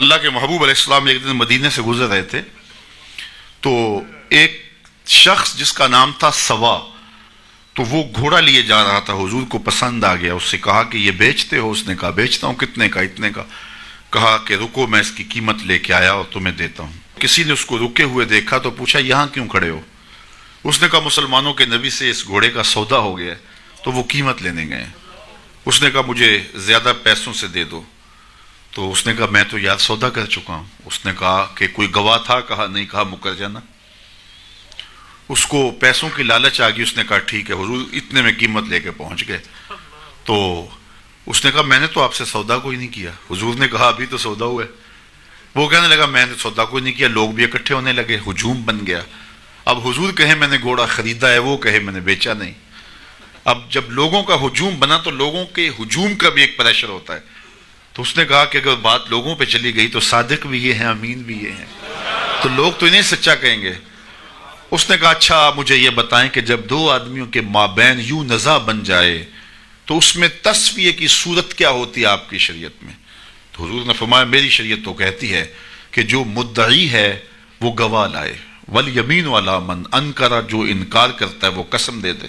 اللہ کے محبوب علیہ السلام ایک دن مدینے سے گزر رہے تھے تو ایک شخص جس کا نام تھا سوا، تو وہ گھوڑا لیے جا رہا تھا، حضور کو پسند آ گیا، اس سے کہا کہ یہ بیچتے ہو؟ اس نے کہا بیچتا ہوں۔ کتنے کا؟ اتنے کا۔ کہا کہ رکو میں اس کی قیمت لے کے آیا اور تمہیں دیتا ہوں۔ کسی نے اس کو رکے ہوئے دیکھا تو پوچھا یہاں کیوں کھڑے ہو؟ اس نے کہا مسلمانوں کے نبی سے اس گھوڑے کا سودا ہو گیا تو وہ قیمت لینے گئے۔ اس نے کہا مجھے زیادہ پیسوں سے دے دو، تو اس نے کہا میں تو یار سودا کر چکا ہوں۔ اس نے کہا کہ کوئی گواہ تھا؟ کہا نہیں۔ کہا مکر جانا۔ اس کو پیسوں کی لالچ آ گئی، اس نے کہا ٹھیک ہے حضور، اتنے میں قیمت لے کے پہنچ گئے۔ تو اس نے کہا میں نے تو آپ سے سودا کوئی نہیں کیا۔ حضور نے کہا ابھی تو سودا ہوا ہے۔ وہ کہنے لگا میں نے سودا کوئی نہیں کیا۔ لوگ بھی اکٹھے ہونے لگے، ہجوم بن گیا۔ اب حضور کہے میں نے گھوڑا خریدا ہے، وہ کہے میں نے بیچا نہیں۔ اب جب لوگوں کا ہجوم بنا تو لوگوں کے ہجوم کا بھی ایک پریشر ہوتا ہے۔ تو اس نے کہا کہ اگر بات لوگوں پہ چلی گئی تو صادق بھی یہ ہیں، امین بھی یہ ہیں، تو لوگ تو انہیں سچا کہیں گے۔ اس نے کہا اچھا مجھے یہ بتائیں کہ جب دو آدمیوں کے مابین یوں نزاع بن جائے تو اس میں تسویہ کی صورت کیا ہوتی ہے آپ کی شریعت میں؟ تو حضور نے فرمایا میری شریعت تو کہتی ہے کہ جو مدعی ہے وہ گواہ لائے، والیمین علی من انکر، جو انکار کرتا ہے وہ قسم دے دے۔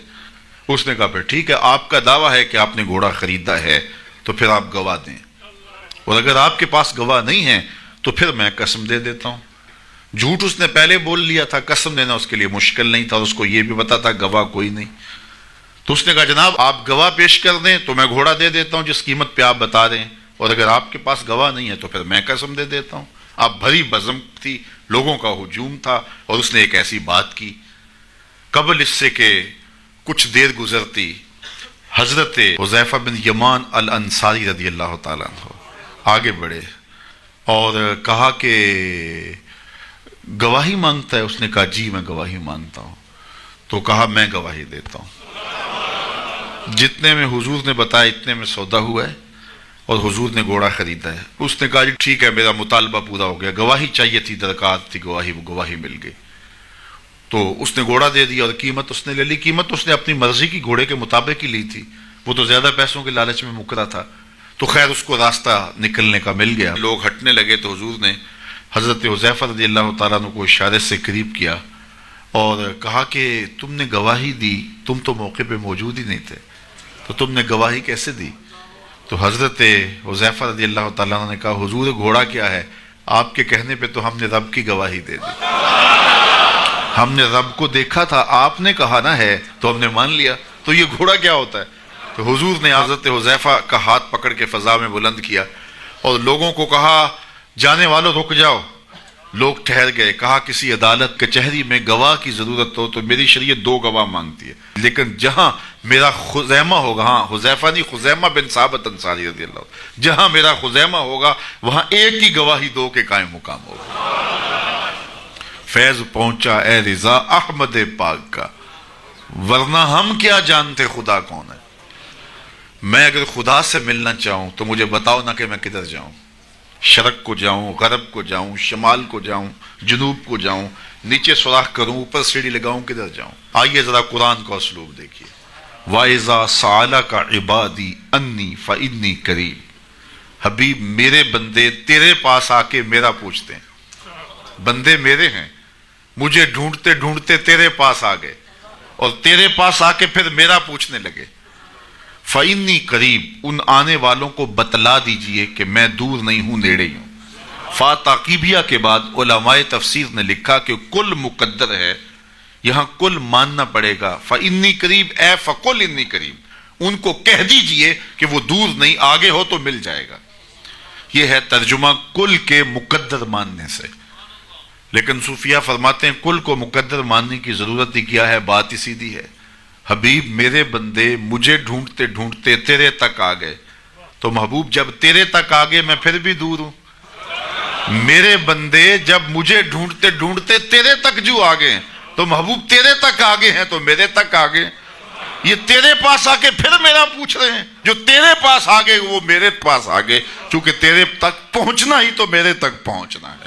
اس نے کہا پھر ٹھیک ہے، آپ کا دعویٰ ہے کہ آپ نے گھوڑا خریدا ہے تو پھر آپ گواہ دیں، اور اگر آپ کے پاس گواہ نہیں ہے تو پھر میں قسم دے دیتا ہوں۔ جھوٹ اس نے پہلے بول لیا تھا، قسم دینا اس کے لیے مشکل نہیں تھا، اس کو یہ بھی پتا تھا گواہ کوئی نہیں۔ تو اس نے کہا جناب آپ گواہ پیش کر دیں تو میں گھوڑا دے دیتا ہوں جس قیمت پہ آپ بتا رہے ہیں، اور اگر آپ کے پاس گواہ نہیں ہے تو پھر میں قسم دے دیتا ہوں۔ اب بھری بزم تھی، لوگوں کا ہجوم تھا، اور اس نے ایک ایسی بات کی۔ قبل اس سے کہ کچھ دیر گزرتی حضرت حذیفہ بن یمان الانصاری رضی اللہ تعالیٰ عنہ آگے بڑھے اور کہا کہ گواہی مانگتا ہے؟ اس نے کہا جی میں گواہی مانگتا ہوں۔ تو کہا میں گواہی دیتا ہوں، جتنے میں حضور نے بتایا اتنے میں سودا ہوا ہے اور حضور نے گھوڑا خریدا ہے۔ اس نے کہا جی ٹھیک ہے میرا مطالبہ پورا ہو گیا، گواہی چاہیے تھی، درکار تھی گواہی، وہ گواہی مل گئی۔ تو اس نے گھوڑا دے دیا اور قیمت اس نے لے لی۔ قیمت اس نے اپنی مرضی کی گھوڑے کے مطابق ہی لی تھی، وہ تو زیادہ پیسوں کے لالچ میں مکرا تھا۔ تو خیر اس کو راستہ نکلنے کا مل گیا، لوگ ہٹنے لگے تو حضور نے حضرت حذیفہ رضی اللہ تعالیٰ عنہ کو اشارے سے قریب کیا اور کہا کہ تم نے گواہی دی، تم تو موقع پہ موجود ہی نہیں تھے، تو تم نے گواہی کیسے دی؟ تو حضرت حذیفہ رضی اللہ تعالیٰ عنہ نے کہا حضور گھوڑا کیا ہے، آپ کے کہنے پہ تو ہم نے رب کی گواہی دے دی، ہم نے رب کو دیکھا تھا، آپ نے کہا نہ ہے تو ہم نے مان لیا، تو یہ گھوڑا کیا ہوتا ہے؟ تو حضور نے حضرت حذیفہ کا ہاتھ پکڑ کے فضا میں بلند کیا اور لوگوں کو کہا جانے والوں رک جاؤ۔ لوگ ٹھہر گئے۔ کہا کسی عدالت کچہری میں گواہ کی ضرورت ہو تو میری شریعت دو گواہ مانگتی ہے، لیکن جہاں میرا خزیمہ ہوگا، ہاں حذیفہ نہیں، خزیمہ بن ثابت انصاری رضی اللہ عنہ، جہاں میرا خزیمہ ہوگا وہاں ایک ہی گواہی دو کے قائم مقام ہوگا۔ فیض پہنچا اے رضا احمد پاک کا، ورنہ ہم کیا جانتے خدا کون ہے۔ میں اگر خدا سے ملنا چاہوں تو مجھے بتاؤ نہ کہ میں کدھر جاؤں، شرق کو جاؤں، غرب کو جاؤں، شمال کو جاؤں، جنوب کو جاؤں، نیچے سوراخ کروں، اوپر سیڑھی لگاؤں، کدھر جاؤں۔ آئیے ذرا قرآن کا اسلوب دیکھیے۔ وَإِذَا سَأَلَكَ عِبَادِي أَنِّي فَإِنِّي قَرِيبٌ، حبیب میرے بندے تیرے پاس آ کے میرا پوچھتے ہیں، بندے میرے ہیں، مجھے ڈھونڈتے ڈھونڈتے تیرے پاس آ گئے اور تیرے پاس آ کے پھر میرا پوچھنے لگے۔ فَإِنِّي قریب، ان آنے والوں کو بتلا دیجئے کہ میں دور نہیں ہوں، نیڑے ہی ہوں۔ فاتاقیبیہ کے بعد علماء تفسیر نے لکھا کہ کل مقدر ہے، یہاں کل ماننا پڑے گا۔ فَإِنِّي قریب اے فَقُلْ إِنِّي قریب، ان کو کہہ دیجئے کہ وہ دور نہیں، آگے ہو تو مل جائے گا۔ یہ ہے ترجمہ کل کے مقدر ماننے سے۔ لیکن صوفیہ فرماتے ہیں کل کو مقدر ماننے کی ضرورت ہی کیا ہے، بات ہی سیدھی ہے۔ حبیب میرے بندے مجھے ڈھونڈتے ڈھونڈتے تیرے تک آ گئے، تو محبوب جب تیرے تک آ گئے میں پھر بھی دور ہوں۔ میرے بندے جب مجھے ڈھونڈتے ڈھونڈتے تیرے تک جو آ گئے تو محبوب تیرے تک آ گئے ہیں تو میرے تک آ گئے۔ یہ تیرے پاس آ کے پھر میرا پوچھ رہے ہیں، جو تیرے پاس آ گئے وہ میرے پاس آ گئے، چونکہ تیرے تک پہنچنا ہی تو میرے تک پہنچنا ہے۔